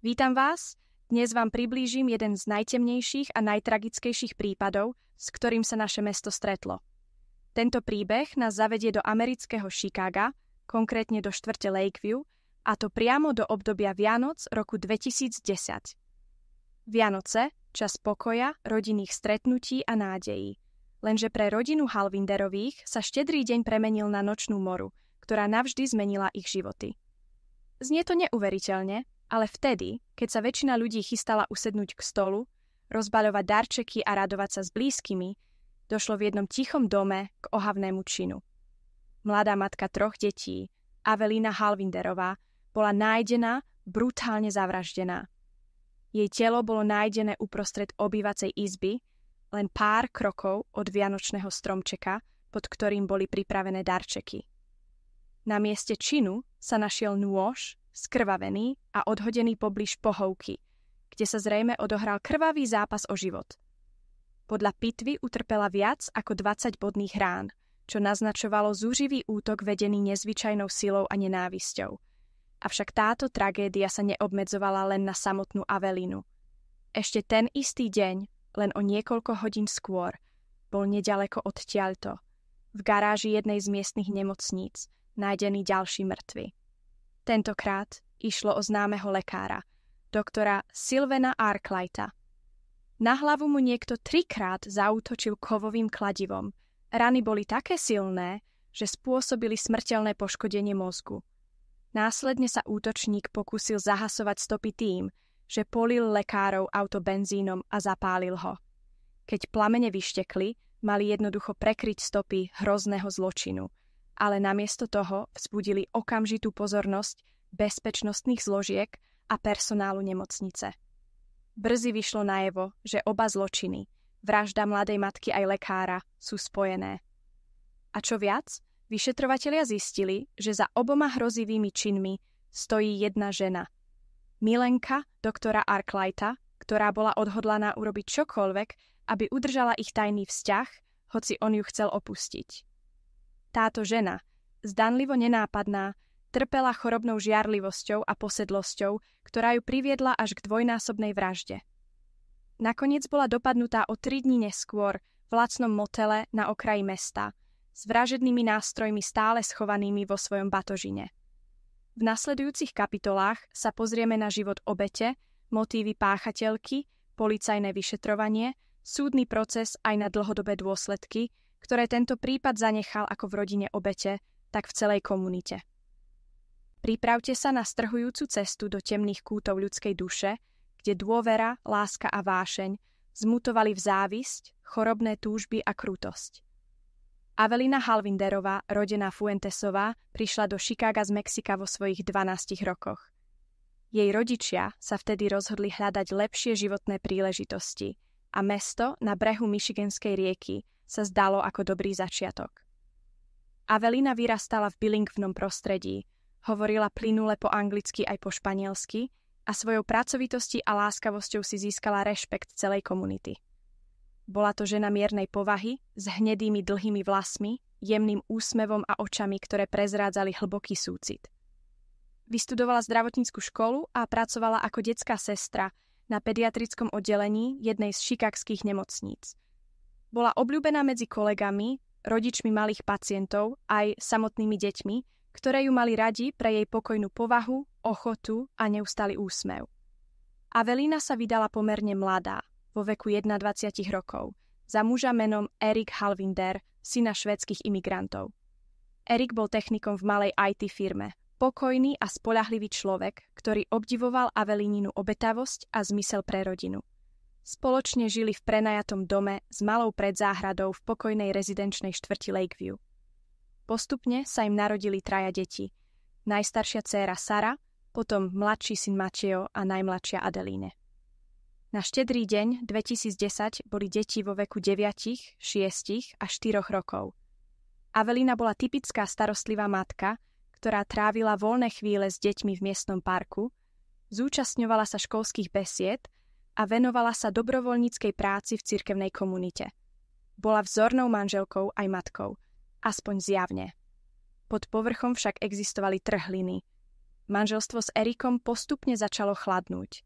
Vítam vás, dnes vám priblížim jeden z najtemnejších a najtragickejších prípadov, s ktorým sa naše mesto stretlo. Tento príbeh nás zavedie do amerického Chicaga, konkrétne do štvrte Lakeview, a to priamo do obdobia Vianoc roku 2010. Vianoce, čas pokoja, rodinných stretnutí a nádejí. Lenže pre rodinu Halvinderových sa štedrý deň premenil na nočnú moru, ktorá navždy zmenila ich životy. Znie to neuveriteľne, ale vtedy, keď sa väčšina ľudí chystala usednúť k stolu, rozbaľovať darčeky a radovať sa s blízkymi, došlo v jednom tichom dome k ohavnému činu. Mladá matka 3 detí, Evelina Halvinderová, bola nájdená, brutálne zavraždená. Jej telo bolo nájdené uprostred obývacej izby, len pár krokov od vianočného stromčeka, pod ktorým boli pripravené darčeky. Na mieste činu sa našiel nôž, skrvavený a odhodený poblíž pohovky, kde sa zrejme odohral krvavý zápas o život. Podľa pitvy utrpela viac ako 20 bodných rán, čo naznačovalo zúživý útok vedený nezvyčajnou silou a nenávisťou. Avšak táto tragédia sa neobmedzovala len na samotnú Evelinu. Ešte ten istý deň, len o niekoľko hodín skôr, bol neďaleko odtiaľto, v garáži jednej z miestnych nemocníc, nájdený ďalší mŕtvy. Tentokrát išlo o známeho lekára, doktora Sylvana Arkwrighta. Na hlavu mu niekto 3-krát zaútočil kovovým kladivom. Rany boli také silné, že spôsobili smrteľné poškodenie mozgu. Následne sa útočník pokúsil zahasovať stopy tým, že polil lekárov auto benzínom a zapálil ho. Keď plamene vyštekli, mali jednoducho prekryť stopy hrozného zločinu, ale namiesto toho vzbudili okamžitú pozornosť bezpečnostných zložiek a personálu nemocnice. Brzy vyšlo najevo, že oba zločiny, vražda mladej matky aj lekára, sú spojené. A čo viac, vyšetrovatelia zistili, že za oboma hrozivými činmi stojí jedna žena. Milenka doktora Arkwrighta, ktorá bola odhodlaná urobiť čokoľvek, aby udržala ich tajný vzťah, hoci on ju chcel opustiť. Táto žena, zdanlivo nenápadná, trpela chorobnou žiarlivosťou a posedlosťou, ktorá ju priviedla až k dvojnásobnej vražde. Nakoniec bola dopadnutá o 3 dní neskôr v lacnom motele na okraji mesta, s vražednými nástrojmi stále schovanými vo svojom batožine. V nasledujúcich kapitolách sa pozrieme na život obete, motívy páchateľky, policajné vyšetrovanie, súdny proces aj na dlhodobé dôsledky, ktoré tento prípad zanechal ako v rodine obete, tak v celej komunite. Pripravte sa na strhujúcu cestu do temných kútov ľudskej duše, kde dôvera, láska a vášeň zmutovali v závisť, chorobné túžby a krutosť. Evelina Halvinderová, rodená Fuentesová, prišla do Chicaga z Mexika vo svojich 12 rokoch. Jej rodičia sa vtedy rozhodli hľadať lepšie životné príležitosti a mesto na brehu Michiganskej rieky sa zdalo ako dobrý začiatok. Evelina vyrastala v bilingvnom prostredí, hovorila plynule po anglicky aj po španielsky a svojou pracovitosťou a láskavosťou si získala rešpekt celej komunity. Bola to žena miernej povahy, s hnedými dlhými vlasmi, jemným úsmevom a očami, ktoré prezrádzali hlboký súcit. Vystudovala zdravotnícku školu a pracovala ako detská sestra na pediatrickom oddelení jednej z chicagských nemocníc. Bola obľúbená medzi kolegami, rodičmi malých pacientov aj samotnými deťmi, ktoré ju mali radi pre jej pokojnú povahu, ochotu a neustály úsmev. Evelina sa vydala pomerne mladá, vo veku 21 rokov, za muža menom Erik Halvinder, syna švédskych imigrantov. Erik bol technikom v malej IT firme, pokojný a spoľahlivý človek, ktorý obdivoval Evelíninu obetavosť a zmysel pre rodinu. Spoločne žili v prenajatom dome s malou predzáhradou v pokojnej rezidenčnej štvrti Lakeview. Postupne sa im narodili 3 deti. Najstaršia dcéra Sara, potom mladší syn Mateo a najmladšia Adeline. Na štedrý deň 2010 boli deti vo veku 9, 6 a 4 rokov. Evelina bola typická starostlivá matka, ktorá trávila voľné chvíle s deťmi v miestnom parku, zúčastňovala sa školských besied a venovala sa dobrovoľníckej práci v cirkevnej komunite. Bola vzornou manželkou aj matkou, aspoň zjavne. Pod povrchom však existovali trhliny. manželstvo s Erikom postupne začalo chladnúť.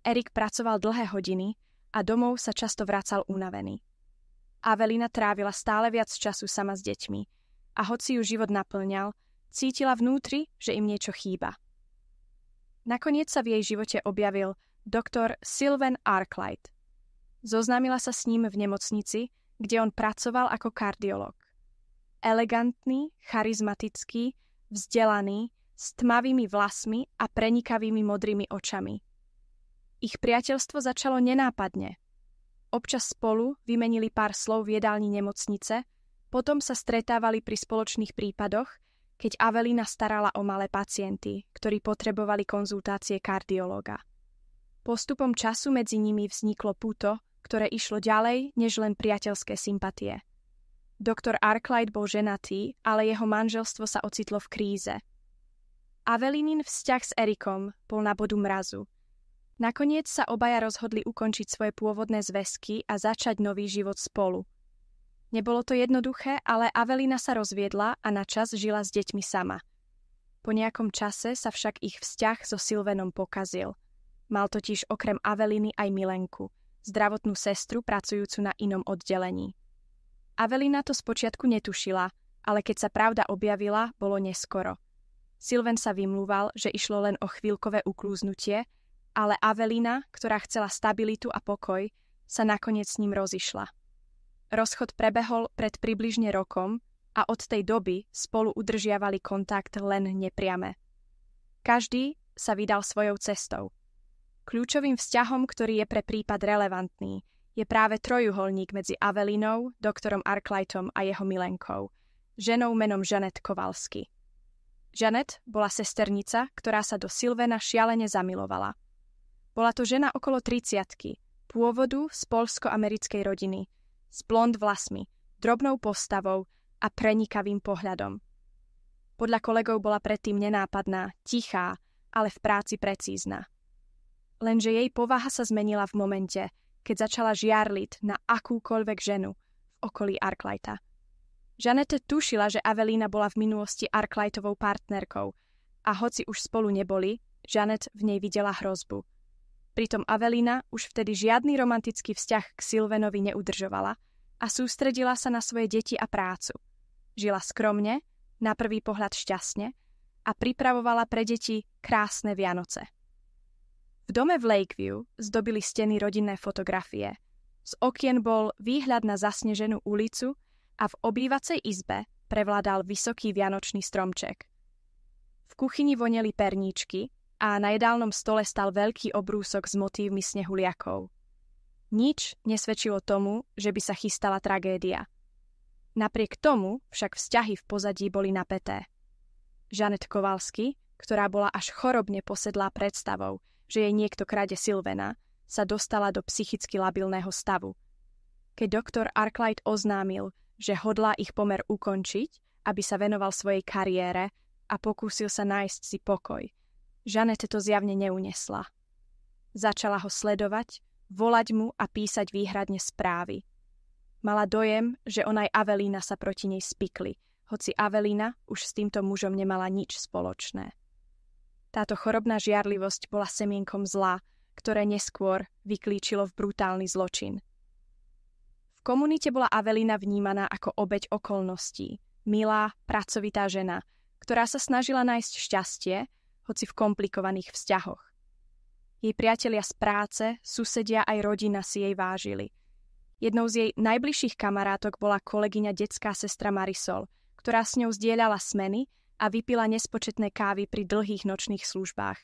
Erik pracoval dlhé hodiny a domov sa často vracal unavený. Avelina trávila stále viac času sama s deťmi a hoci ju život naplňal, cítila vnútri, že im niečo chýba. Nakoniec sa v jej živote objavil doktor Sylvan Arkwright. Zoznámila sa s ním v nemocnici, kde on pracoval ako kardiológ. Elegantný, charizmatický, vzdelaný, s tmavými vlasmi a prenikavými modrými očami. Ich priateľstvo začalo nenápadne. Občas spolu vymenili pár slov v jedálni nemocnice, potom sa stretávali pri spoločných prípadoch, keď Avelina starala o malé pacienty, ktorí potrebovali konzultácie kardiológa. Postupom času medzi nimi vzniklo puto, ktoré išlo ďalej než len priateľské sympatie. Doktor Arkwright bol ženatý, ale jeho manželstvo sa ocitlo v kríze. Avelinin vzťah s Erikom bol na bodu mrazu. Nakoniec sa obaja rozhodli ukončiť svoje pôvodné zväzky a začať nový život spolu. Nebolo to jednoduché, ale Avelina sa rozviedla a na čas žila s deťmi sama. Po nejakom čase sa však ich vzťah so Sylvanom pokazil. Mal totiž okrem Aveliny aj Milenku, zdravotnú sestru pracujúcu na inom oddelení. Avelina to spočiatku netušila, ale keď sa pravda objavila, bolo neskoro. Sylvan sa vymlúval, že išlo len o chvíľkové uklúznutie, ale Avelina, ktorá chcela stabilitu a pokoj, sa nakoniec s ním rozišla. Rozchod prebehol pred približne rokom a od tej doby spolu udržiavali kontakt len nepriame. Každý sa vydal svojou cestou. Kľúčovým vzťahom, ktorý je pre prípad relevantný, je práve trojuholník medzi Avelinou, doktorom Arkwrightom a jeho milenkou, ženou menom Jeanette Kowalski. Jeanette bola sesternica, ktorá sa do Sylvana šialene zamilovala. Bola to žena okolo 30-ky, pôvodu z poľsko-americkej rodiny, s blond vlasmi, drobnou postavou a prenikavým pohľadom. Podľa kolegov bola predtým nenápadná, tichá, ale v práci precízna. Lenže jej povaha sa zmenila v momente, keď začala žiarliť na akúkoľvek ženu v okolí Arkwrighta. Jeanette tušila, že Avelina bola v minulosti Arkwrightovou partnerkou a hoci už spolu neboli, Jeanette v nej videla hrozbu. Pritom Avelina už vtedy žiadny romantický vzťah k Sylvanovi neudržovala a sústredila sa na svoje deti a prácu. Žila skromne, na prvý pohľad šťastne a pripravovala pre deti krásne Vianoce. V dome v Lakeview zdobili steny rodinné fotografie. Z okien bol výhľad na zasneženú ulicu a v obývacej izbe prevládal vysoký vianočný stromček. V kuchyni voneli perníčky a na jedálnom stole stal veľký obrúsok s motívmi snehuliakov. Nič nesvedčilo tomu, že by sa chystala tragédia. Napriek tomu však vzťahy v pozadí boli napäté. Jeanette Kowalski, ktorá bola až chorobne posedlá predstavou, že jej niekto krade Sylvana, sa dostala do psychicky labilného stavu. Keď doktor Arkwright oznámil, že hodlá ich pomer ukončiť, aby sa venoval svojej kariére a pokúsil sa nájsť si pokoj, Jeanette to zjavne neunesla. Začala ho sledovať, volať mu a písať výhradne správy. Mala dojem, že on aj Avelina sa proti nej spikli, hoci Avelina už s týmto mužom nemala nič spoločné. Táto chorobná žiarlivosť bola semienkom zla, ktoré neskôr vyklíčilo v brutálny zločin. V komunite bola Avelina vnímaná ako obeť okolností, milá, pracovitá žena, ktorá sa snažila nájsť šťastie, hoci v komplikovaných vzťahoch. Jej priatelia z práce, susedia aj rodina si jej vážili. Jednou z jej najbližších kamarátok bola kolegyňa detská sestra Marisol, ktorá s ňou zdieľala smeny a vypila nespočetné kávy pri dlhých nočných službách.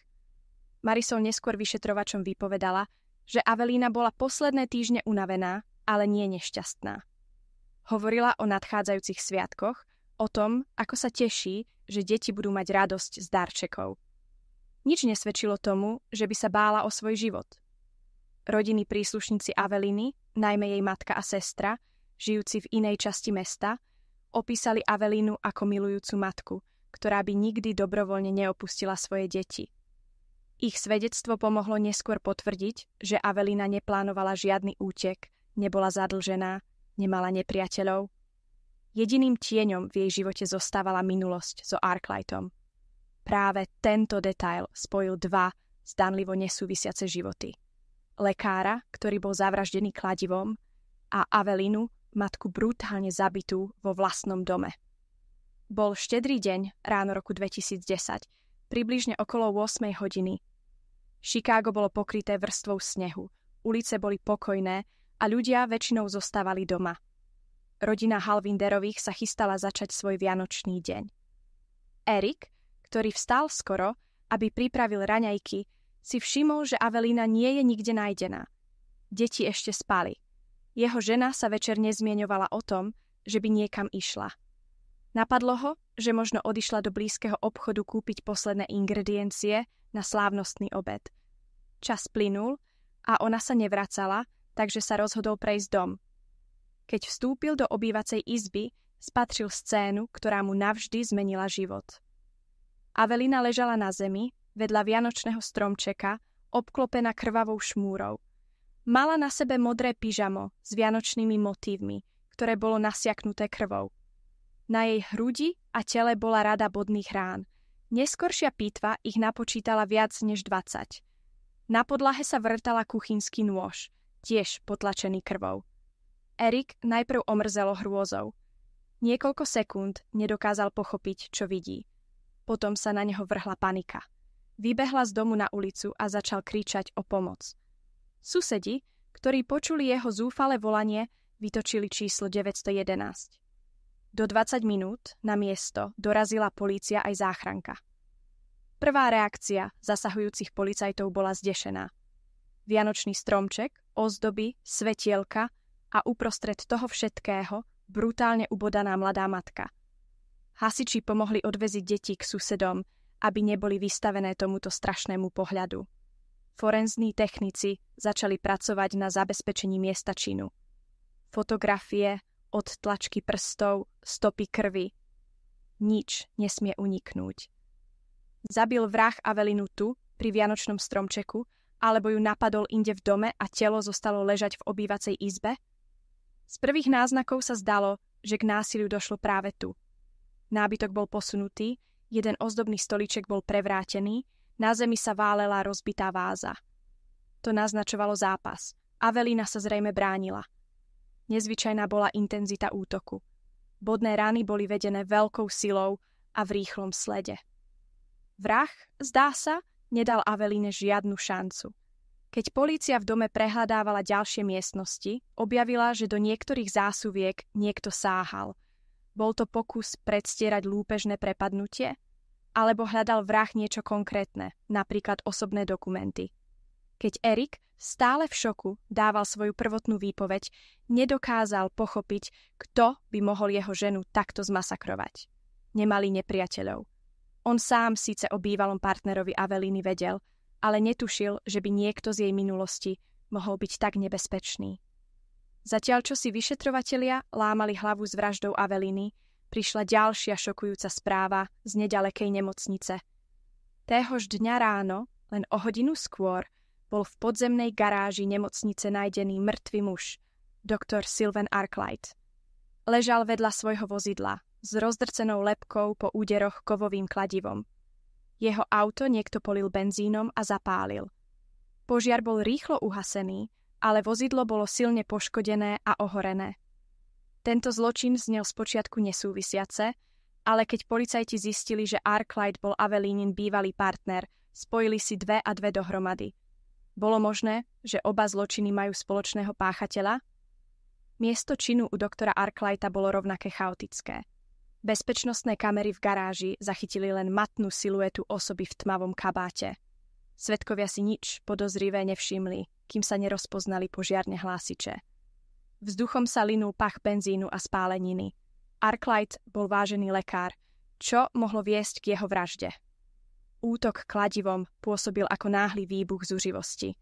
Marisol neskôr vyšetrovačom vypovedala, že Avelina bola posledné týždne unavená, ale nie nešťastná. Hovorila o nadchádzajúcich sviatkoch, o tom, ako sa teší, že deti budú mať radosť z darčekov. Nič nesvedčilo tomu, že by sa bála o svoj život. Rodinní príslušníci Aveliny, najmä jej matka a sestra, žijúci v inej časti mesta, opísali Avelinu ako milujúcu matku, ktorá by nikdy dobrovoľne neopustila svoje deti. Ich svedectvo pomohlo neskôr potvrdiť, že Avelina neplánovala žiadny útek, nebola zadlžená, nemala nepriateľov. Jediným tieňom v jej živote zostávala minulosť so Arkwrightom. Práve tento detail spojil dva zdanlivo nesúvisiace životy. Lekára, ktorý bol zavraždený kladivom, a Avelinu, matku brutálne zabitú vo vlastnom dome. Bol štedrý deň ráno roku 2010, približne okolo 8 hodiny. Chicago bolo pokryté vrstvou snehu, ulice boli pokojné a ľudia väčšinou zostávali doma. Rodina Halvinderových sa chystala začať svoj vianočný deň. Erik, ktorý vstal skoro, aby pripravil raňajky, si všimol, že Avelina nie je nikde nájdená. Deti ešte spali. Jeho žena sa večer nezmieňovala o tom, že by niekam išla. Napadlo ho, že možno odišla do blízkeho obchodu kúpiť posledné ingrediencie na slávnostný obed. Čas plynul a ona sa nevracala, takže sa rozhodol prejsť dom. Keď vstúpil do obývacej izby, spatřil scénu, ktorá mu navždy zmenila život. Avelina ležala na zemi, vedľa vianočného stromčeka, obklopená krvavou šmúrou. Mala na sebe modré pyžamo s vianočnými motívmi, ktoré bolo nasiaknuté krvou. Na jej hrudi a tele bola rada bodných rán. Neskoršia pitva ich napočítala viac než 20. Na podlahe sa vrtala kuchynský nôž, tiež potlačený krvou. Erik najprv omrzelo hrôzou. Niekoľko sekúnd nedokázal pochopiť, čo vidí. Potom sa na neho vrhla panika. Vybehla z domu na ulicu a začal kričať o pomoc. Susedi, ktorí počuli jeho zúfale volanie, vytočili číslo 911. Do 20 minút na miesto dorazila polícia aj záchranka. Prvá reakcia zasahujúcich policajtov bola zdešená. Vianočný stromček, ozdoby, svetielka a uprostred toho všetkého brutálne ubodaná mladá matka. Hasiči pomohli odveziť deti k susedom, aby neboli vystavené tomuto strašnému pohľadu. Forenzní technici začali pracovať na zabezpečení miesta činu. Fotografie, odtlačky prstov, stopy krvi. Nič nesmie uniknúť. Zabil vrah Avelinu tu, pri vianočnom stromčeku, alebo ju napadol inde v dome a telo zostalo ležať v obývacej izbe? Z prvých náznakov sa zdalo, že k násiliu došlo práve tu. Nábytok bol posunutý, jeden ozdobný stoliček bol prevrátený, na zemi sa válela rozbitá váza. To naznačovalo zápas. Avelina sa zrejme bránila. Nezvyčajná bola intenzita útoku. Bodné rány boli vedené veľkou silou a v rýchlom slede. Vrah, zdá sa, nedal Aveline žiadnu šancu. Keď polícia v dome prehľadávala ďalšie miestnosti, objavila, že do niektorých zásuviek niekto sáhal. Bol to pokus predstierať lúpežné prepadnutie? Alebo hľadal vrah niečo konkrétne, napríklad osobné dokumenty? Keď Erik, stále v šoku, dával svoju prvotnú výpoveď, nedokázal pochopiť, kto by mohol jeho ženu takto zmasakrovať. Nemali nepriateľov. On sám síce o bývalom partnerovi Aveliny vedel, ale netušil, že by niekto z jej minulosti mohol byť tak nebezpečný. Zatiaľ, čo si vyšetrovatelia lámali hlavu s vraždou Aveliny, prišla ďalšia šokujúca správa z nedalekej nemocnice. Téhož dňa ráno, len o hodinu skôr, bol v podzemnej garáži nemocnice nájdený mŕtvy muž, doktor Sylvan Arkwright. Ležal vedľa svojho vozidla, s rozdrcenou lebkou po úderoch kovovým kladivom. Jeho auto niekto polil benzínom a zapálil. Požiar bol rýchlo uhasený, ale vozidlo bolo silne poškodené a ohorené. Tento zločin znel spočiatku nesúvisiace, ale keď policajti zistili, že Arkwright bol Avelinin bývalý partner, spojili si dve a dve dohromady. Bolo možné, že oba zločiny majú spoločného páchateľa? Miesto činu u doktora Arkwrighta bolo rovnaké chaotické. Bezpečnostné kamery v garáži zachytili len matnú siluetu osoby v tmavom kabáte. Svedkovia si nič podozrivé nevšimli, kým sa nerozpoznali požiarne hlásiče. Vzduchom sa linul pach benzínu a spáleniny. Arkwright bol vážený lekár, čo mohlo viesť k jeho vražde. Útok kladivom pôsobil ako náhly výbuch zuřivosti.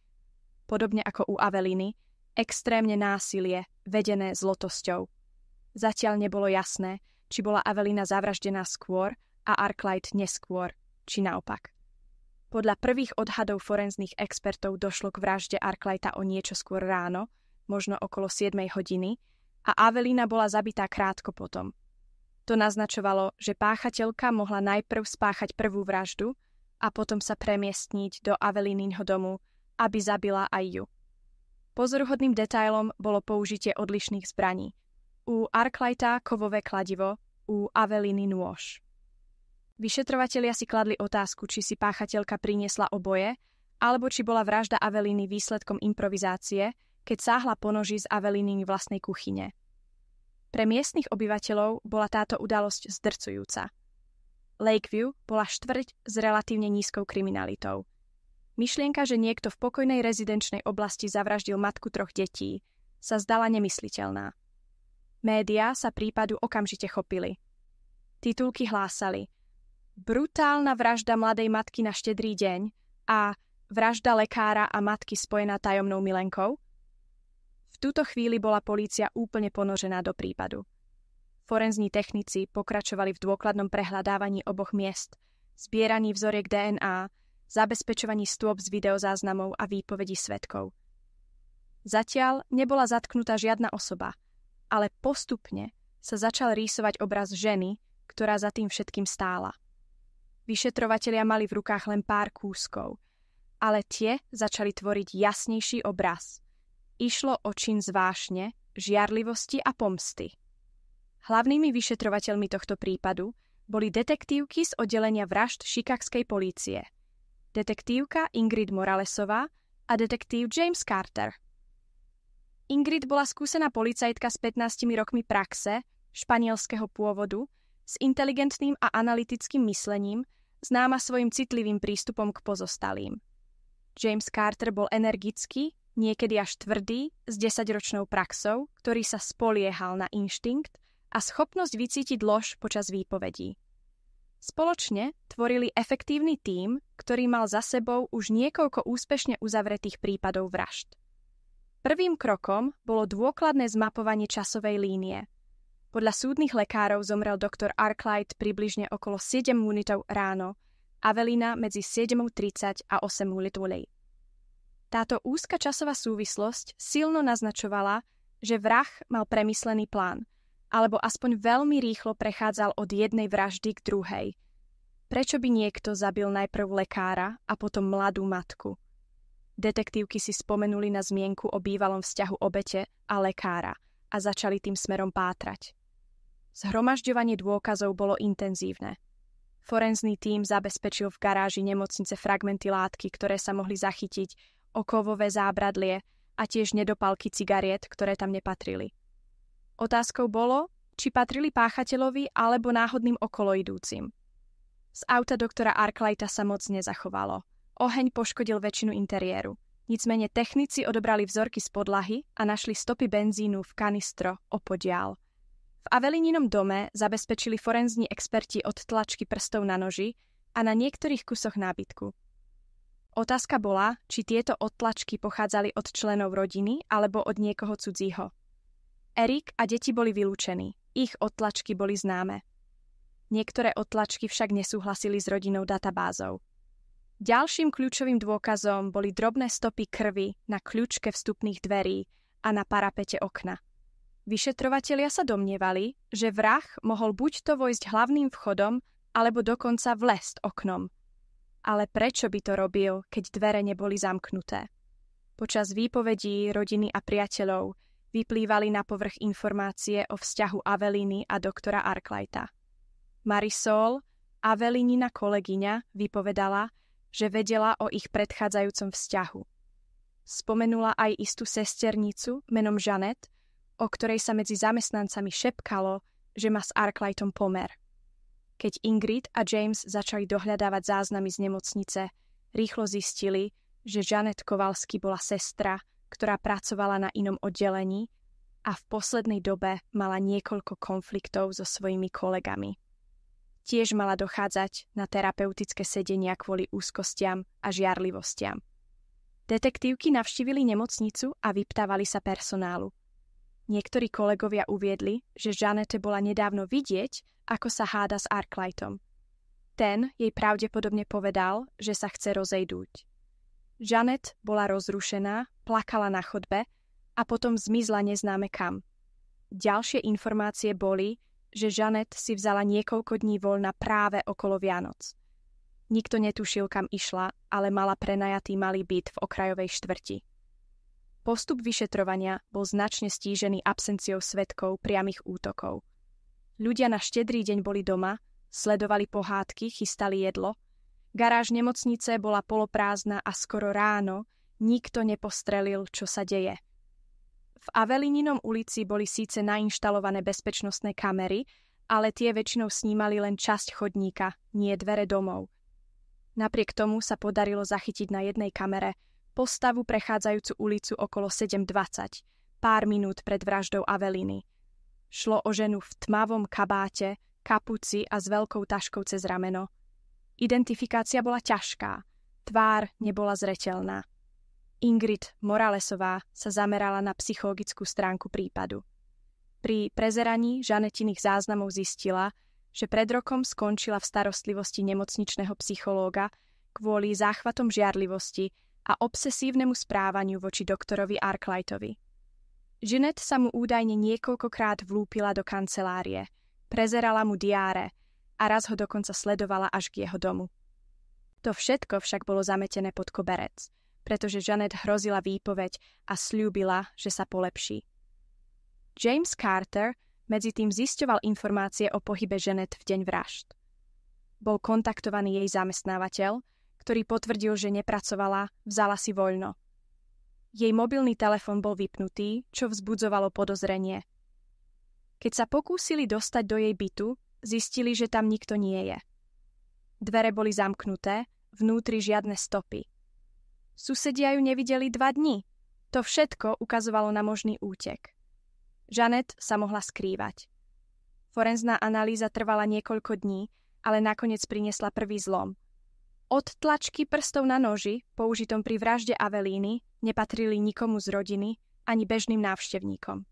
Podobne ako u Aveliny, extrémne násilie, vedené zlotosťou. Zatiaľ nebolo jasné, či bola Avelina zavraždená skôr a Arkwright neskôr, či naopak. Podľa prvých odhadov forenzných expertov došlo k vražde Arkwrighta o niečo skôr ráno, možno okolo 7 hodiny, a Avelina bola zabitá krátko potom. To naznačovalo, že páchateľka mohla najprv spáchať prvú vraždu a potom sa premiestniť do Avelinínho domu, aby zabila aj ju. Pozoruhodným detailom bolo použitie odlišných zbraní. U Arkwrighta kovové kladivo, u Aveliny nôž. Vyšetrovatelia si kladli otázku, či si páchateľka priniesla oboje, alebo či bola vražda Aveliny výsledkom improvizácie, keď sáhla po noži z Aveliny vlastnej kuchyne. Pre miestnych obyvateľov bola táto udalosť zdrcujúca. Lakeview bola štvrť s relatívne nízkou kriminalitou. Myšlienka, že niekto v pokojnej rezidenčnej oblasti zavraždil matku 3 detí, sa zdala nemysliteľná. Médiá sa prípadu okamžite chopili. Titulky hlásali: brutálna vražda mladej matky na štedrý deň a vražda lekára a matky spojená tajomnou milenkou. V túto chvíli bola polícia úplne ponořená do prípadu. Forenzní technici pokračovali v dôkladnom prehľadávaní oboch miest, zbieraní vzoriek DNA, zabezpečovaní stôp z videozáznamov a výpovedí svedkov. Zatiaľ nebola zatknutá žiadna osoba, ale postupne sa začal rýsovať obraz ženy, ktorá za tým všetkým stála. Vyšetrovatelia mali v rukách len pár kúskov, ale tie začali tvoriť jasnejší obraz. Išlo o čin z vášne, žiarlivosti a pomsty. Hlavnými vyšetrovateľmi tohto prípadu boli detektívky z oddelenia vražd chicagskej polície. Detektívka Ingrid Moralesová a detektív James Carter. Ingrid bola skúsená policajtka s 15 rokmi praxe, španielského pôvodu, s inteligentným a analytickým myslením, známa svojim citlivým prístupom k pozostalým. James Carter bol energický, niekedy až tvrdý, s 10-ročnou praxou, ktorý sa spoliehal na inštinkt a schopnosť vycítiť lož počas výpovedí. Spoločne tvorili efektívny tím, ktorý mal za sebou už niekoľko úspešne uzavretých prípadov vražd. Prvým krokom bolo dôkladné zmapovanie časovej línie. Podľa súdnych lekárov zomrel doktor Arkwright približne okolo 7 minút ráno, Avelina medzi 7:30 a 8 minút. Táto úzka časová súvislosť silno naznačovala, že vrah mal premyslený plán, alebo aspoň veľmi rýchlo prechádzal od jednej vraždy k druhej. Prečo by niekto zabil najprv lekára a potom mladú matku? Detektívky si spomenuli na zmienku o bývalom vzťahu obete a lekára a začali tým smerom pátrať. Zhromažďovanie dôkazov bolo intenzívne. Forenzný tím zabezpečil v garáži nemocnice fragmenty látky, ktoré sa mohli zachytiť, o kovové zábradlie a tiež nedopálky cigariet, ktoré tam nepatrili. Otázkou bolo, či patrili páchateľovi alebo náhodným okoloidúcim. Z auta doktora Arkwrighta sa moc nezachovalo. Oheň poškodil väčšinu interiéru. Nicméne technici odobrali vzorky z podlahy a našli stopy benzínu v kanistro opodiaľ. V Avelininom dome zabezpečili forenzní experti od tlačky prstov na noži a na niektorých kusoch nábytku. Otázka bola, či tieto odtlačky pochádzali od členov rodiny alebo od niekoho cudzího. Erik a deti boli vylúčení, ich odtlačky boli známe. Niektoré odtlačky však nesúhlasili s rodinnou databázou. Ďalším kľúčovým dôkazom boli drobné stopy krvi na kľúčke vstupných dverí a na parapete okna. Vyšetrovatelia sa domnievali, že vrah mohol buď to vojsť hlavným vchodom, alebo dokonca vlesť oknom. Ale prečo by to robil, keď dvere neboli zamknuté? Počas výpovedí rodiny a priateľov vyplývali na povrch informácie o vzťahu Aveliny a doktora Arkwrighta. Marisol, Avelinina kolegyňa, vypovedala, že vedela o ich predchádzajúcom vzťahu. Spomenula aj istú sesternicu menom Janet, o ktorej sa medzi zamestnancami šepkalo, že má s Arkwrightom pomer. Keď Ingrid a James začali dohľadávať záznamy z nemocnice, rýchlo zistili, že Janet Kowalski bola sestra, ktorá pracovala na inom oddelení a v poslednej dobe mala niekoľko konfliktov so svojimi kolegami. Tiež mala dochádzať na terapeutické sedenia kvôli úzkostiam a žiarlivostiam. Detektívky navštívili nemocnicu a vyptávali sa personálu. Niektorí kolegovia uviedli, že Janete bola nedávno vidieť, ako sa háda s Arkwrightom. Ten jej pravdepodobne povedal, že sa chce rozejdúť. Janet bola rozrušená, plakala na chodbe a potom zmizla neznáme kam. Ďalšie informácie boli, že Jeanette si vzala niekoľko dní voľna práve okolo Vianoc. Nikto netušil, kam išla, ale mala prenajatý malý byt v okrajovej štvrti. Postup vyšetrovania bol značne stížený absenciou svedkov priamych útokov. Ľudia na štedrý deň boli doma, sledovali pohádky, chystali jedlo. Garáž nemocnice bola poloprázdna a skoro ráno nikto nepostrelil, čo sa deje. V Avelininom ulici boli síce nainštalované bezpečnostné kamery, ale tie väčšinou snímali len časť chodníka, nie dvere domov. Napriek tomu sa podarilo zachytiť na jednej kamere postavu prechádzajúcu ulicu okolo 7:20, pár minút pred vraždou Aveliny. Šlo o ženu v tmavom kabáte, kapuci a s veľkou taškou cez rameno. Identifikácia bola ťažká, tvár nebola zreteľná. Ingrid Moralesová sa zamerala na psychologickú stránku prípadu. Pri prezeraní Žanetiných záznamov zistila, že pred rokom skončila v starostlivosti nemocničného psychológa kvôli záchvatom žiarlivosti a obsesívnemu správaniu voči doktorovi Arkwrightovi. Jeanette sa mu údajne niekoľkokrát vlúpila do kancelárie, prezerala mu diáre a raz ho dokonca sledovala až k jeho domu. To všetko však bolo zametené pod koberec, pretože Jeanette hrozila výpoveď a sľúbila, že sa polepší. James Carter medzi tým zisťoval informácie o pohybe Jeanette v deň vražd. Bol kontaktovaný jej zamestnávateľ, ktorý potvrdil, že nepracovala, vzala si voľno. Jej mobilný telefón bol vypnutý, čo vzbudzovalo podozrenie. Keď sa pokúsili dostať do jej bytu, zistili, že tam nikto nie je. Dvere boli zamknuté, vnútri žiadne stopy. Susedia ju nevideli 2 dni. To všetko ukazovalo na možný útek. Jeanette sa mohla skrývať. Forenzná analýza trvala niekoľko dní, ale nakoniec priniesla prvý zlom. Od tlačky prstov na noži, použitom pri vražde Avelíny, nepatrili nikomu z rodiny ani bežným návštevníkom.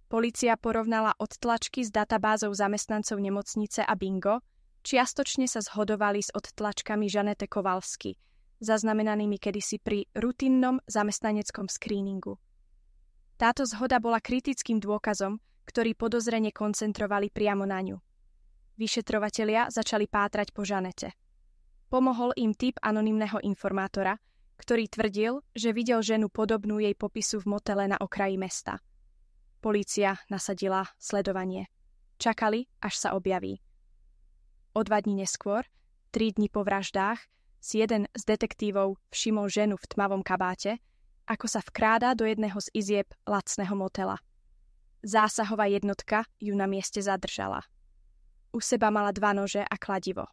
Polícia porovnala odtlačky s databázou zamestnancov nemocnice a bingo, čiastočne sa zhodovali s odtlačkami Jeanette Kowalski, zaznamenanými kedysi pri rutinnom zamestnaneckom skríningu. Táto zhoda bola kritickým dôkazom, ktorý podozrene koncentrovali priamo na ňu. Vyšetrovatelia začali pátrať po Jeanette. Pomohol im tip anonymného informátora, ktorý tvrdil, že videl ženu podobnú jej popisu v motele na okraji mesta. Polícia nasadila sledovanie. Čakali, až sa objaví. O 2 dní neskôr, 3 dni po vraždách, si jeden z detektívov všimol ženu v tmavom kabáte, ako sa vkrádá do jedného z izieb lacného motela. Zásahová jednotka ju na mieste zadržala. U seba mala 2 nože a kladivo.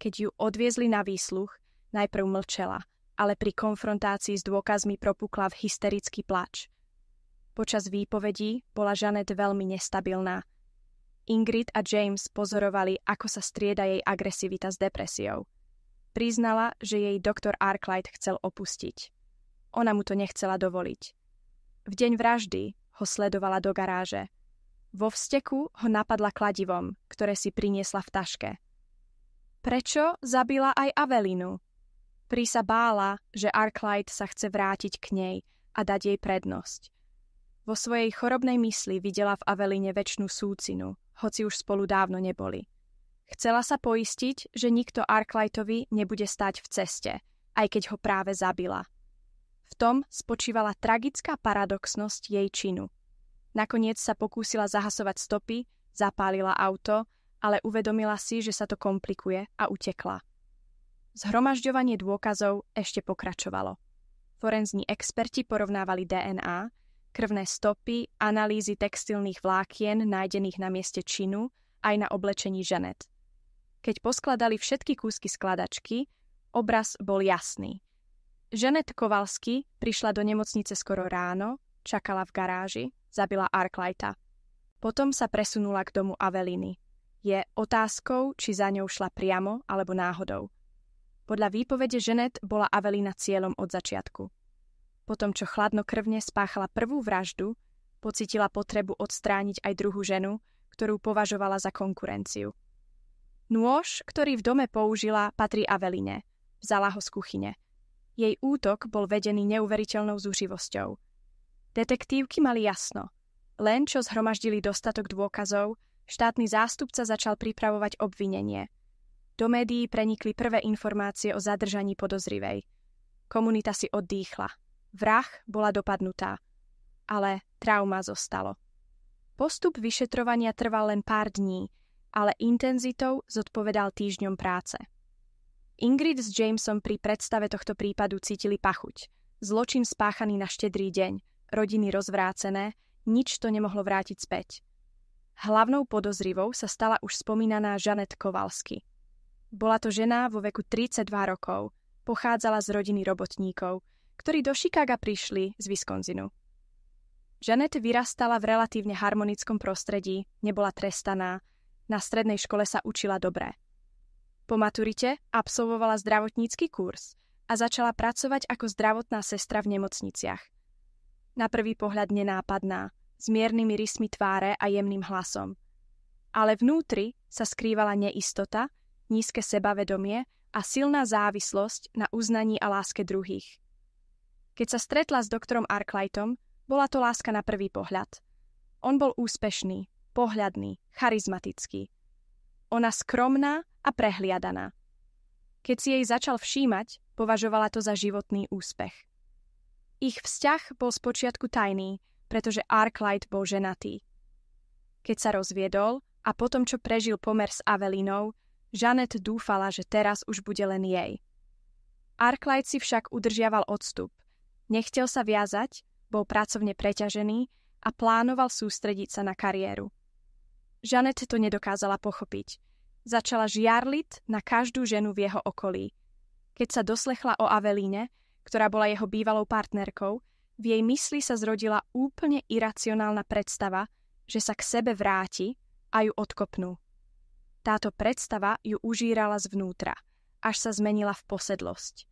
Keď ju odviezli na výsluch, najprv mlčela, ale pri konfrontácii s dôkazmi propukla v hysterický plač. Počas výpovedí bola Jeanette veľmi nestabilná. Ingrid a James pozorovali, ako sa strieda jej agresivita s depresiou. Priznala, že jej doktor Arkwright chcel opustiť. Ona mu to nechcela dovoliť. V deň vraždy ho sledovala do garáže. Vo vzteku ho napadla kladivom, ktoré si priniesla v taške. Prečo zabila aj Avelinu? Pri sa bála, že Arkwright sa chce vrátiť k nej a dať jej prednosť. Vo svojej chorobnej mysli videla v Aveline večnú súcinu, hoci už spolu dávno neboli. Chcela sa poistiť, že nikto Arkwrightovi nebude stáť v ceste, aj keď ho práve zabila. V tom spočívala tragická paradoxnosť jej činu. Nakoniec sa pokúsila zahasovať stopy, zapálila auto, ale uvedomila si, že sa to komplikuje a utekla. Zhromažďovanie dôkazov ešte pokračovalo. Forenzní experti porovnávali DNA, krvné stopy, analýzy textilných vlákien nájdených na mieste činu aj na oblečení Jeanette. Keď poskladali všetky kúsky skladačky, obraz bol jasný. Jeanette Kowalski prišla do nemocnice skoro ráno, čakala v garáži, zabila Arkwrighta. Potom sa presunula k domu Aveliny. Je otázkou, či za ňou šla priamo alebo náhodou. Podľa výpovede Jeanette bola Avelina cieľom od začiatku. Potom, čo chladnokrvne spáchala prvú vraždu, pocítila potrebu odstrániť aj druhú ženu, ktorú považovala za konkurenciu. Nôž, ktorý v dome použila, patrí Aveline. Vzala ho z kuchyne. Jej útok bol vedený neuveriteľnou zúřivosťou. Detektívky mali jasno. Len čo zhromaždili dostatok dôkazov, štátny zástupca začal pripravovať obvinenie. Do médií prenikli prvé informácie o zadržaní podozrivej. Komunita si oddýchla. Vrah bola dopadnutá. Ale trauma zostalo. Postup vyšetrovania trval len pár dní, ale intenzitou zodpovedal týždňom práce. Ingrid s Jamesom pri predstave tohto prípadu cítili pachuť. Zločin spáchaný na štedrý deň, rodiny rozvrácené, nič to nemohlo vrátiť späť. Hlavnou podozrivou sa stala už spomínaná Jeanette Kowalski. Bola to žena vo veku 32 rokov, pochádzala z rodiny robotníkov, ktorí do Chicaga prišli z Wisconsinu. Jeanette vyrastala v relatívne harmonickom prostredí, nebola trestaná, na strednej škole sa učila dobre. Po maturite absolvovala zdravotnícky kurz a začala pracovať ako zdravotná sestra v nemocniciach. Na prvý pohľad nenápadná, s miernymi rysmi tváre a jemným hlasom. Ale vnútri sa skrývala neistota, nízke sebavedomie a silná závislosť na uznaní a láske druhých. Keď sa stretla s doktorom Arkwrightom, bola to láska na prvý pohľad. On bol úspešný, pohľadný, charizmatický. Ona skromná a prehliadaná. Keď si jej začal všímať, považovala to za životný úspech. Ich vzťah bol spočiatku tajný, pretože Arkwright bol ženatý. Keď sa rozviedol a potom, čo prežil pomer s Avelinou, Jeanette dúfala, že teraz už bude len jej. Arkwright si však udržiaval odstup. Nechcel sa viazať, bol pracovne preťažený a plánoval sústrediť sa na kariéru. Jeanette to nedokázala pochopiť. Začala žiarliť na každú ženu v jeho okolí. Keď sa doslechla o Aveline, ktorá bola jeho bývalou partnerkou, v jej mysli sa zrodila úplne iracionálna predstava, že sa k sebe vráti a ju odkopnú. Táto predstava ju užírala zvnútra, až sa zmenila v posedlosť.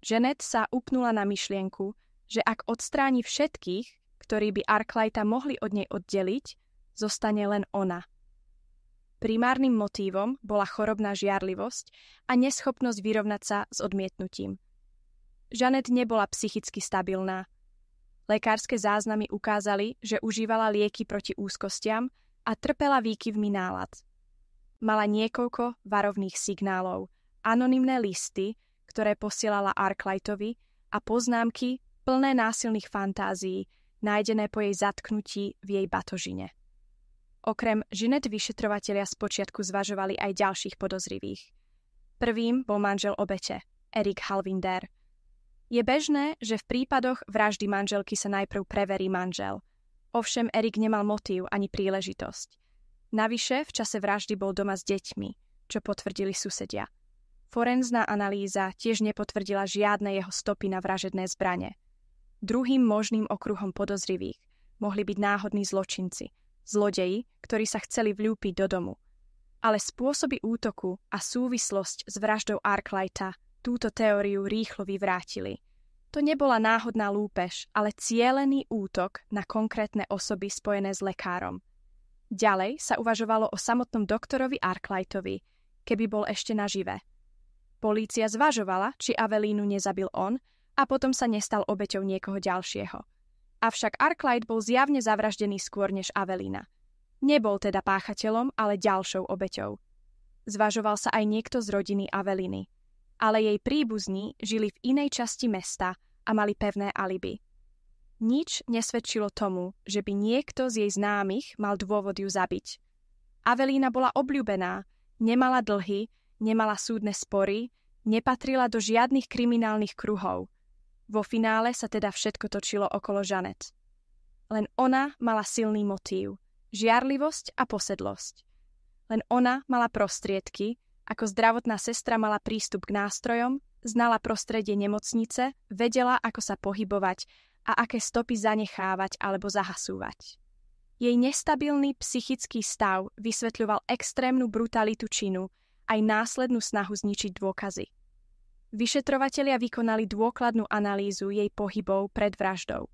Jeanette sa upnula na myšlienku, že ak odstráni všetkých, ktorí by Arkwrighta mohli od nej oddeliť, zostane len ona. Primárnym motívom bola chorobná žiarlivosť a neschopnosť vyrovnať sa s odmietnutím. Jeanette nebola psychicky stabilná. Lekárske záznamy ukázali, že užívala lieky proti úzkostiam a trpela výkyvmi nálad. Mala niekoľko varovných signálov, anonymné listy, ktoré posielala Arkwrightovi, a poznámky plné násilných fantázií, nájdené po jej zatknutí v jej batožine. Okrem Jeanette vyšetrovatelia spočiatku zvažovali aj ďalších podozrivých. Prvým bol manžel obete, Eric Halvinder. Je bežné, že v prípadoch vraždy manželky sa najprv preverí manžel. Ovšem Eric nemal motív ani príležitosť. Navyše v čase vraždy bol doma s deťmi, čo potvrdili susedia. Forenzná analýza tiež nepotvrdila žiadne jeho stopy na vražedné zbrane. Druhým možným okruhom podozrivých mohli byť náhodní zločinci, zlodeji, ktorí sa chceli vľúpiť do domu. Ale spôsoby útoku a súvislosť s vraždou Arkwrighta túto teóriu rýchlo vyvrátili. To nebola náhodná lúpež, ale cielený útok na konkrétne osoby spojené s lekárom. Ďalej sa uvažovalo o samotnom doktorovi Arkwrightovi, keby bol ešte nažive. Polícia zvažovala, či Avelínu nezabil on a potom sa nestal obeťou niekoho ďalšieho. Avšak Arkwright bol zjavne zavraždený skôr než Avelina. Nebol teda páchateľom, ale ďalšou obeťou. Zvažoval sa aj niekto z rodiny Aveliny. Ale jej príbuzní žili v inej časti mesta a mali pevné alibi. Nič nesvedčilo tomu, že by niekto z jej známych mal dôvod ju zabiť. Avelína bola obľúbená, nemala dlhy, nemala súdne spory, nepatrila do žiadnych kriminálnych kruhov. Vo finále sa teda všetko točilo okolo Jeanette. Len ona mala silný motív, žiarlivosť a posedlosť. Len ona mala prostriedky, ako zdravotná sestra mala prístup k nástrojom, znala prostredie nemocnice, vedela, ako sa pohybovať a aké stopy zanechávať alebo zahasúvať. Jej nestabilný psychický stav vysvetľoval extrémnu brutalitu činu aj následnú snahu zničiť dôkazy. Vyšetrovatelia vykonali dôkladnú analýzu jej pohybov pred vraždou.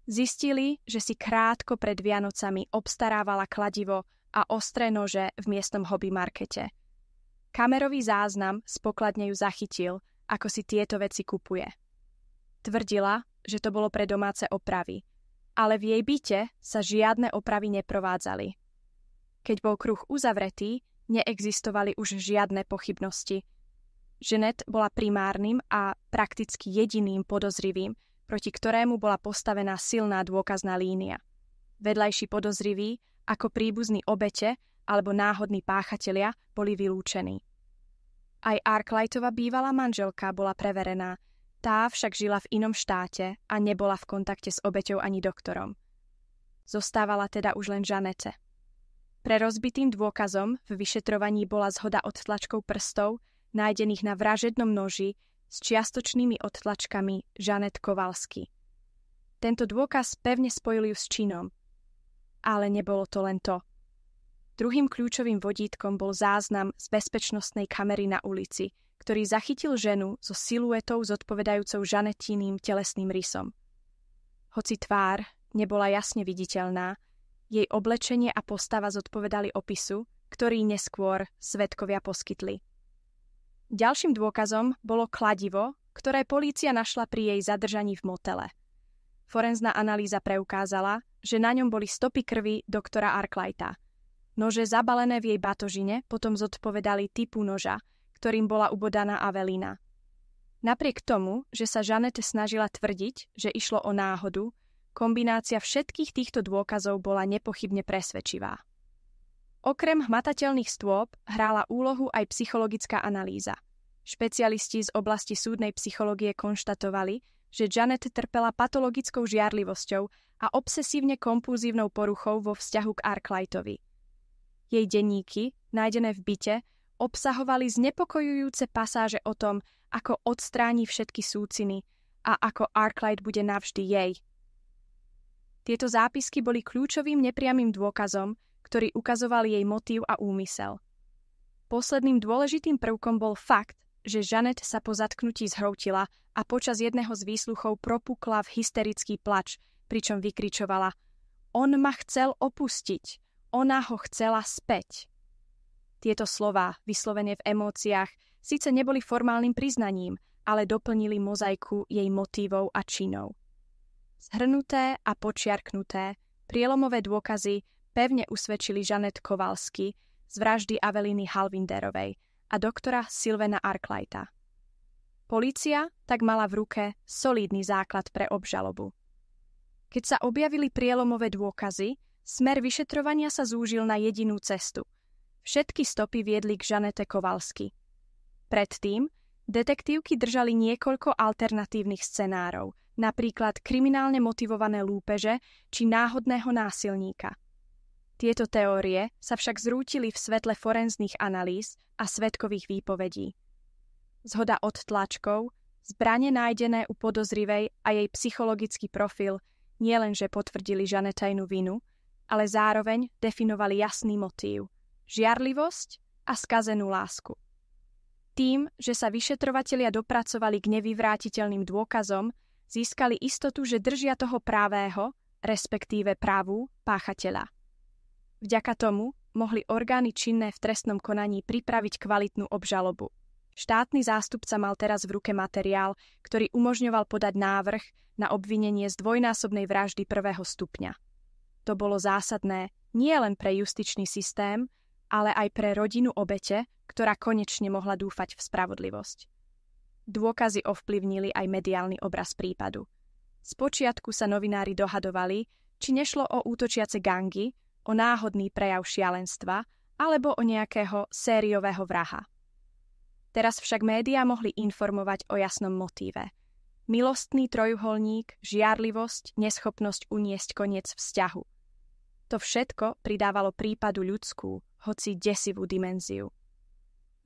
Zistili, že si krátko pred Vianocami obstarávala kladivo a ostré nože v miestnom hobby markete. Kamerový záznam z pokladne ju zachytil, ako si tieto veci kupuje. Tvrdila, že to bolo pre domáce opravy, ale v jej byte sa žiadne opravy neprovádzali. Keď bol kruh uzavretý, neexistovali už žiadne pochybnosti. Jeanette bola primárnym a prakticky jediným podozrivým, proti ktorému bola postavená silná dôkazná línia. Vedľajší podozriví, ako príbuzní obete alebo náhodní páchatelia, boli vylúčení. Aj Arkwrightova bývalá manželka bola preverená, tá však žila v inom štáte a nebola v kontakte s obeťou ani doktorom. Zostávala teda už len Jeanette. Pre rozbitým dôkazom v vyšetrovaní bola zhoda odtlačkov prstov, nájdených na vražednom noži s čiastočnými odtlačkami Jeanette Kowalski. Tento dôkaz pevne spojil ju s činom. Ale nebolo to len to. Druhým kľúčovým vodítkom bol záznam z bezpečnostnej kamery na ulici, ktorý zachytil ženu so siluetou zodpovedajúcou Jeanettiným telesným rysom. Hoci tvár nebola jasne viditeľná, jej oblečenie a postava zodpovedali opisu, ktorý neskôr svedkovia poskytli. Ďalším dôkazom bolo kladivo, ktoré polícia našla pri jej zadržaní v motele. Forenzná analýza preukázala, že na ňom boli stopy krvi doktora Arkwrighta. Nože zabalené v jej batožine potom zodpovedali typu noža, ktorým bola ubodaná Avelina. Napriek tomu, že sa Jeanette snažila tvrdiť, že išlo o náhodu, kombinácia všetkých týchto dôkazov bola nepochybne presvedčivá. Okrem hmatateľných stôp hrála úlohu aj psychologická analýza. Špecialisti z oblasti súdnej psychológie konštatovali, že Jeanette trpela patologickou žiarlivosťou a obsesívne-kompulzívnou poruchou vo vzťahu k Arkwrightovi. Jej denníky, nájdené v byte, obsahovali znepokojujúce pasáže o tom, ako odstráni všetky súciny a ako Arkwright bude navždy jej. Tieto zápisky boli kľúčovým nepriamym dôkazom, ktorý ukazoval jej motív a úmysel. Posledným dôležitým prvkom bol fakt, že Jeanette sa po zatknutí zhroutila a počas jedného z výsluchov propukla v hysterický plač, pričom vykričovala: "On ma chcel opustiť, ona ho chcela späť." Tieto slová, vyslovené v emóciách, síce neboli formálnym priznaním, ale doplnili mozaiku jej motívov a činov. Zhrnuté a počiarknuté, prielomové dôkazy pevne usvedčili Jeanette Kowalski z vraždy Aveliny Halvinderovej a doktora Sylvana Arkwrighta. Polícia tak mala v ruke solídny základ pre obžalobu. Keď sa objavili prielomové dôkazy, smer vyšetrovania sa zúžil na jedinú cestu. Všetky stopy viedli k Jeanette Kowalski. Predtým detektívky držali niekoľko alternatívnych scenárov, napríklad kriminálne motivované lúpeže či náhodného násilníka. Tieto teórie sa však zrútili v svetle forenzných analýz a svedkových výpovedí. Zhoda odtlačkov, zbrane nájdené u podozrivej a jej psychologický profil nielenže potvrdili Jeanetteinu vinu, ale zároveň definovali jasný motív, žiarlivosť a skazenú lásku. Tým, že sa vyšetrovatelia dopracovali k nevyvrátiteľným dôkazom, získali istotu, že držia toho právého, respektíve pravú, páchateľa. Vďaka tomu mohli orgány činné v trestnom konaní pripraviť kvalitnú obžalobu. Štátny zástupca mal teraz v ruke materiál, ktorý umožňoval podať návrh na obvinenie z dvojnásobnej vraždy prvého stupňa. To bolo zásadné nielen pre justičný systém, ale aj pre rodinu obete, ktorá konečne mohla dúfať v spravodlivosť. Dôkazy ovplyvnili aj mediálny obraz prípadu. Spočiatku sa novinári dohadovali, či nešlo o útočiace gangy, o náhodný prejav šialenstva alebo o nejakého sériového vraha. Teraz však médiá mohli informovať o jasnom motíve. Milostný trojuholník, žiarlivosť, neschopnosť uniesť koniec vzťahu. To všetko pridávalo prípadu ľudskú, hoci desivú dimenziu.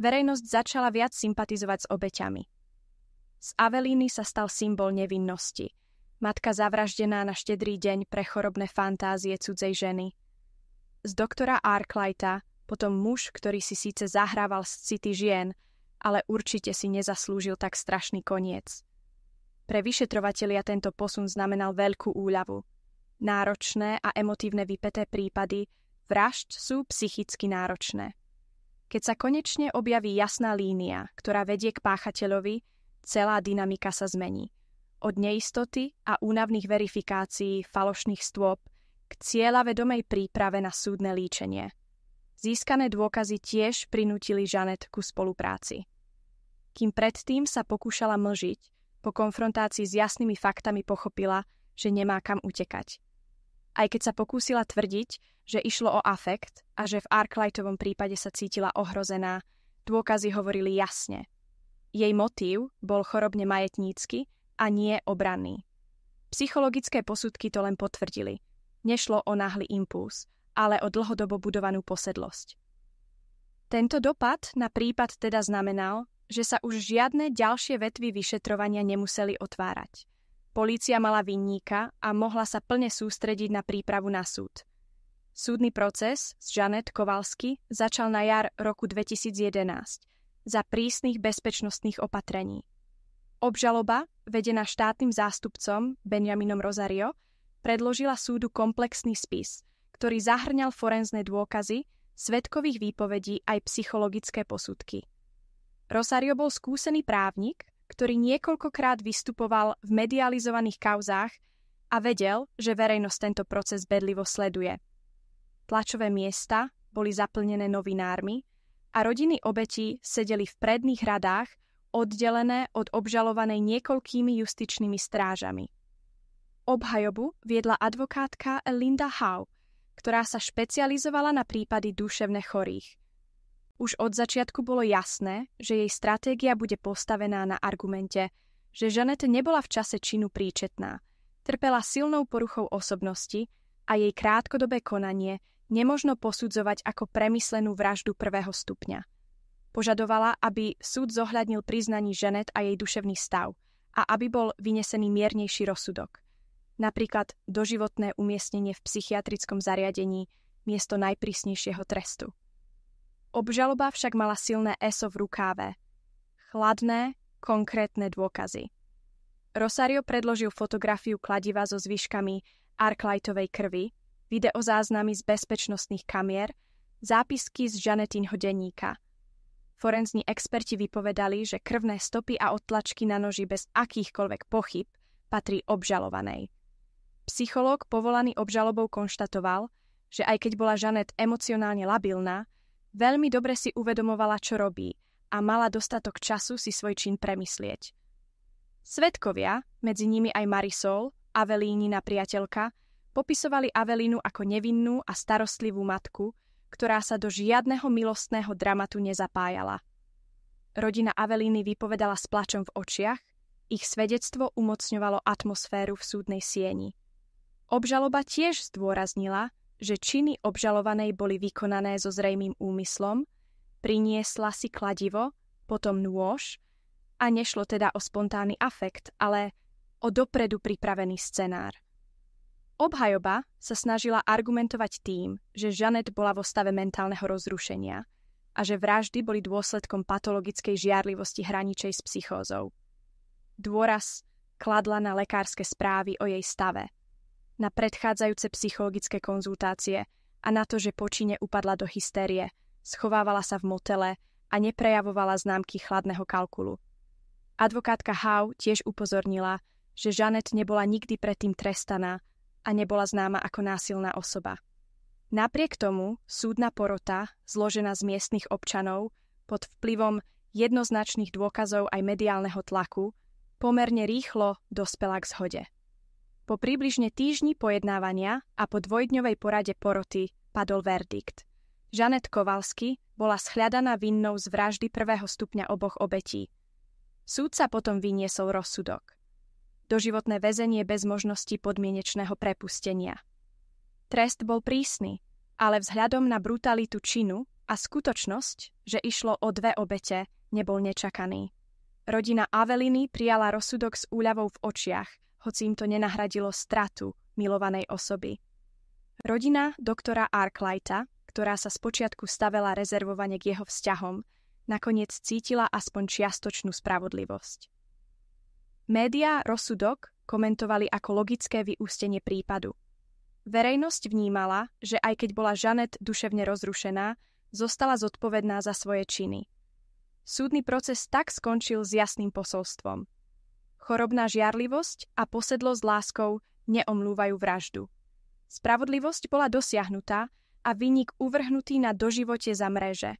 Verejnosť začala viac sympatizovať s obeťami. Z Aveliny sa stal symbol nevinnosti. Matka zavraždená na štedrý deň pre chorobné fantázie cudzej ženy. Z doktora Arkwrighta potom muž, ktorý si síce zahrával z city žien, ale určite si nezaslúžil tak strašný koniec. Pre vyšetrovatelia tento posun znamenal veľkú úľavu. Náročné a emotívne vypäté prípady vražd sú psychicky náročné. Keď sa konečne objaví jasná línia, ktorá vedie k páchateľovi, celá dynamika sa zmení. Od neistoty a únavných verifikácií falošných stôp k cieľavedomej príprave na súdne líčenie. Získané dôkazy tiež prinútili Jeanette ku spolupráci. Kým predtým sa pokúšala mlžiť, po konfrontácii s jasnými faktami pochopila, že nemá kam utekať. Aj keď sa pokúsila tvrdiť, že išlo o afekt a že v Arkwrightovom prípade sa cítila ohrozená, dôkazy hovorili jasne. Jej motív bol chorobne majetnícky a nie obranný. Psychologické posudky to len potvrdili. Nešlo o náhly impuls, ale o dlhodobo budovanú posedlosť. Tento dopad na prípad teda znamenal, že sa už žiadne ďalšie vetvy vyšetrovania nemuseli otvárať. Polícia mala vinníka a mohla sa plne sústrediť na prípravu na súd. Súdny proces s Jeanette Kowalski začal na jar roku 2011 za prísnych bezpečnostných opatrení. Obžaloba, vedená štátnym zástupcom Benjaminom Rosario, predložila súdu komplexný spis, ktorý zahŕňal forenzné dôkazy, svedkových výpovedí aj psychologické posudky. Rosario bol skúsený právnik, ktorý niekoľkokrát vystupoval v medializovaných kauzách a vedel, že verejnosť tento proces bedlivo sleduje. Tlačové miesta boli zaplnené novinármi a rodiny obetí sedeli v predných radách, oddelené od obžalovanej niekoľkými justičnými strážami. Obhajobu viedla advokátka Linda Howe, ktorá sa špecializovala na prípady duševne chorých. Už od začiatku bolo jasné, že jej stratégia bude postavená na argumente, že Jeanette nebola v čase činu príčetná, trpela silnou poruchou osobnosti a jej krátkodobé konanie nemožno posudzovať ako premyslenú vraždu prvého stupňa. Požadovala, aby súd zohľadnil priznaní Jeanette a jej duševný stav a aby bol vynesený miernejší rozsudok. Napríklad doživotné umiestnenie v psychiatrickom zariadení miesto najprísnejšieho trestu. Obžaloba však mala silné eso v rukáve. Chladné, konkrétne dôkazy. Rosario predložil fotografiu kladiva so zvyškami Arkwrightovej krvi, videozáznamy z bezpečnostných kamier, zápisky z Jeanettinho denníka. Forenzní experti vypovedali, že krvné stopy a odtlačky na noži bez akýchkoľvek pochyb patrí obžalovanej. Psychológ povolaný obžalobou konštatoval, že aj keď bola Jeanette emocionálne labilná, veľmi dobre si uvedomovala, čo robí a mala dostatok času si svoj čin premyslieť. Svedkovia, medzi nimi aj Marisol, Avelínina priateľka, popisovali Avelínu ako nevinnú a starostlivú matku, ktorá sa do žiadneho milostného dramatu nezapájala. Rodina Avelíny vypovedala s plačom v očiach, ich svedectvo umocňovalo atmosféru v súdnej sieni. Obžaloba tiež zdôraznila, že činy obžalovanej boli vykonané so zrejmým úmyslom, priniesla si kladivo, potom nôž a nešlo teda o spontánny afekt, ale o dopredu pripravený scenár. Obhajoba sa snažila argumentovať tým, že Jeanette bola vo stave mentálneho rozrušenia a že vraždy boli dôsledkom patologickej žiarlivosti hraničej s psychózou. Dôraz kladla na lekárske správy o jej stave, na predchádzajúce psychologické konzultácie a na to, že po čine upadla do hystérie, schovávala sa v motele a neprejavovala známky chladného kalkulu. Advokátka Howe tiež upozornila, že Jeanette nebola nikdy predtým trestaná a nebola známa ako násilná osoba. Napriek tomu súdna porota, zložená z miestnych občanov, pod vplyvom jednoznačných dôkazov aj mediálneho tlaku, pomerne rýchlo dospela k zhode. Po približne týždni pojednávania a po dvojdňovej porade poroty padol verdikt. Jeanette Kowalski bola shľadaná vinnou z vraždy prvého stupňa oboch obetí. Súd sa potom vyniesol rozsudok. Doživotné väzenie bez možnosti podmienečného prepustenia. Trest bol prísny, ale vzhľadom na brutalitu činu a skutočnosť, že išlo o dve obete, nebol nečakaný. Rodina Aveliny prijala rozsudok s úľavou v očiach, hoci im to nenahradilo stratu milovanej osoby. Rodina doktora Arkwrighta, ktorá sa spočiatku stavela rezervovane k jeho vzťahom, nakoniec cítila aspoň čiastočnú spravodlivosť. Médiá rozsudok komentovali ako logické vyústenie prípadu. Verejnosť vnímala, že aj keď bola Jeanette duševne rozrušená, zostala zodpovedná za svoje činy. Súdny proces tak skončil s jasným posolstvom. Chorobná žiarlivosť a posedlosť láskou neomlúvajú vraždu. Spravodlivosť bola dosiahnutá a vinník uvrhnutý na doživote za mreže.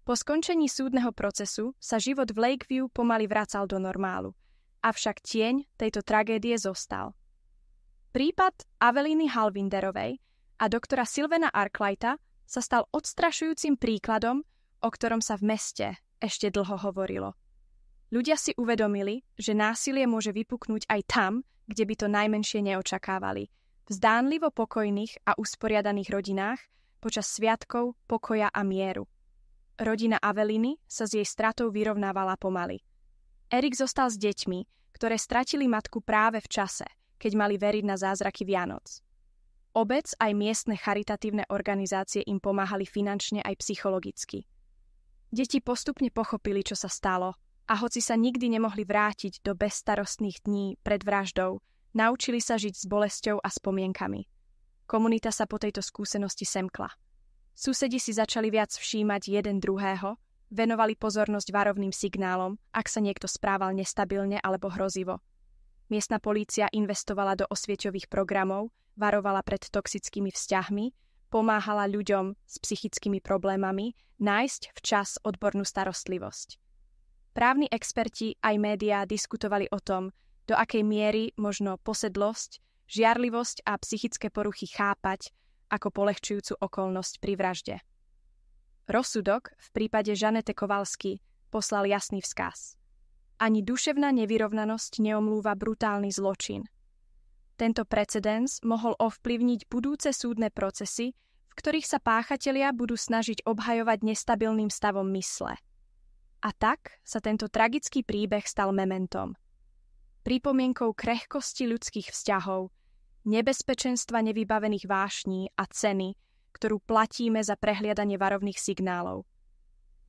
Po skončení súdneho procesu sa život v Lakeview pomaly vracal do normálu, avšak tieň tejto tragédie zostal. Prípad Aveliny Halvinderovej a doktora Sylvana Arkwrighta sa stal odstrašujúcim príkladom, o ktorom sa v meste ešte dlho hovorilo. Ľudia si uvedomili, že násilie môže vypuknúť aj tam, kde by to najmenšie neočakávali, v zdánlivo pokojných a usporiadaných rodinách počas sviatkov pokoja a mieru. Rodina Aveliny sa s jej stratou vyrovnávala pomaly. Erik zostal s deťmi, ktoré stratili matku práve v čase, keď mali veriť na zázraky Vianoc. Obec aj miestne charitatívne organizácie im pomáhali finančne aj psychologicky. Deti postupne pochopili, čo sa stalo, a hoci sa nikdy nemohli vrátiť do bezstarostných dní pred vraždou, naučili sa žiť s bolesťou a spomienkami. Komunita sa po tejto skúsenosti semkla. Susedi si začali viac všímať jeden druhého, venovali pozornosť varovným signálom, ak sa niekto správal nestabilne alebo hrozivo. Miestna polícia investovala do osvieťových programov, varovala pred toxickými vzťahmi, pomáhala ľuďom s psychickými problémami nájsť včas odbornú starostlivosť. Právni experti aj médiá diskutovali o tom, do akej miery možno posedlosť, žiarlivosť a psychické poruchy chápať ako polehčujúcu okolnosť pri vražde. Rozsudok v prípade Žanety Kowalski poslal jasný vzkaz. Ani duševná nevyrovnanosť neomlúva brutálny zločin. Tento precedens mohol ovplyvniť budúce súdne procesy, v ktorých sa páchatelia budú snažiť obhajovať nestabilným stavom mysle. A tak sa tento tragický príbeh stal mementom. Pripomienkou krehkosti ľudských vzťahov, nebezpečenstva nevybavených vášní a ceny, ktorú platíme za prehliadanie varovných signálov.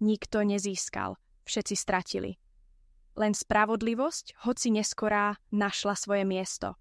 Nikto nezískal, všetci stratili. Len spravodlivosť, hoci neskorá, našla svoje miesto.